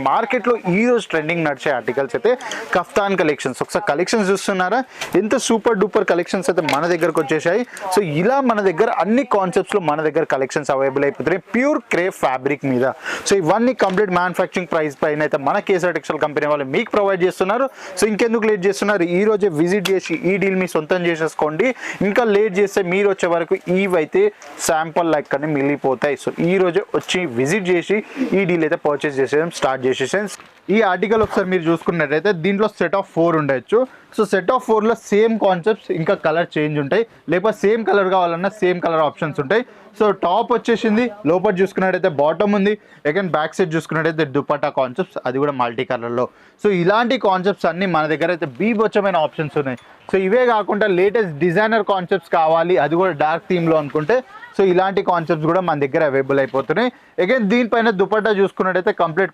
మార్కెట్లో ఈ రోజు ట్రెండింగ్ నడిచే ఆర్టికల్స్ అయితే కఫ్తాన్ కలెక్షన్స్. ఒకసారి కలెక్షన్స్ చూస్తున్నారా, ఎంత సూపర్ డూపర్ కలెక్షన్స్ అయితే మన దగ్గరకు వచ్చేసాయి. సో ఇలా మన దగ్గర అన్ని కాన్సెప్ట్స్లో మన దగ్గర కలెక్షన్స్ అవైలబుల్ అయిపోతున్నాయి ప్యూర్ క్రేప్ ఫ్యాబ్రిక్ మీద. సో ఇవన్నీ కంప్లీట్ మ్యానుఫ్యాక్చరింగ్ ప్రైస్ పైన అయితే మన కేసర్ టెక్స్టైల్ కంపెనీ వాళ్ళు మీకు ప్రొవైడ్ చేస్తున్నారు. సో ఇంకెందుకు లేట్ చేస్తున్నారు, ఈ రోజే విజిట్ చేసి ఈ డీల్ మీ సొంతం చేసేసుకోండి. ఇంకా లేట్ చేస్తే మీరు వచ్చే వరకు ఇవైతే శాంపుల్ లెక్కనే మిగిలిపోతాయి. సో ఈ రోజే వచ్చి విజిట్ చేసి ఈ డీల్ అయితే పర్చేస్ చేసేయడం స్టార్ట్ చేసేసాను. ఈ ఆర్టికల్ ఒకసారి మీరు చూసుకున్నట్టయితే దీంట్లో సెట్ ఆఫ్ 4 ఉండొచ్చు. సో సెట్ ఆఫ్ 4లో సేమ్ కాన్సెప్ట్స్, ఇంకా కలర్ చేంజ్ ఉంటాయి, లేకపోతే సేమ్ కలర్ కావాలన్నా సేమ్ కలర్ ఆప్షన్స్ ఉంటాయి. సో టాప్ వచ్చేసింది, లోపల చూసుకున్నట్టయితే బాటమ్ ఉంది, అగైన్ బ్యాక్ సైడ్ చూసుకున్నట్టయితే దుపట్టా కాన్సెప్ట్స్, అది కూడా మల్టీ కలర్లో. సో ఇలాంటి కాన్సెప్ట్స్ అన్నీ మన దగ్గర అయితే బీభత్సమైన ఆప్షన్స్ ఉన్నాయి. సో ఇవే కాకుండా లేటెస్ట్ డిజైనర్ కాన్సెప్ట్స్ కావాలి, అది కూడా డార్క్ థీమ్లో అనుకుంటే సో ఇలాంటి కాన్సెప్ట్స్ కూడా మన దగ్గర అవైలబుల్ అయిపోతున్నాయి. అగైన్ దీనిపైన దుపట్టా చూసుకున్నట్టయితే కంప్లీట్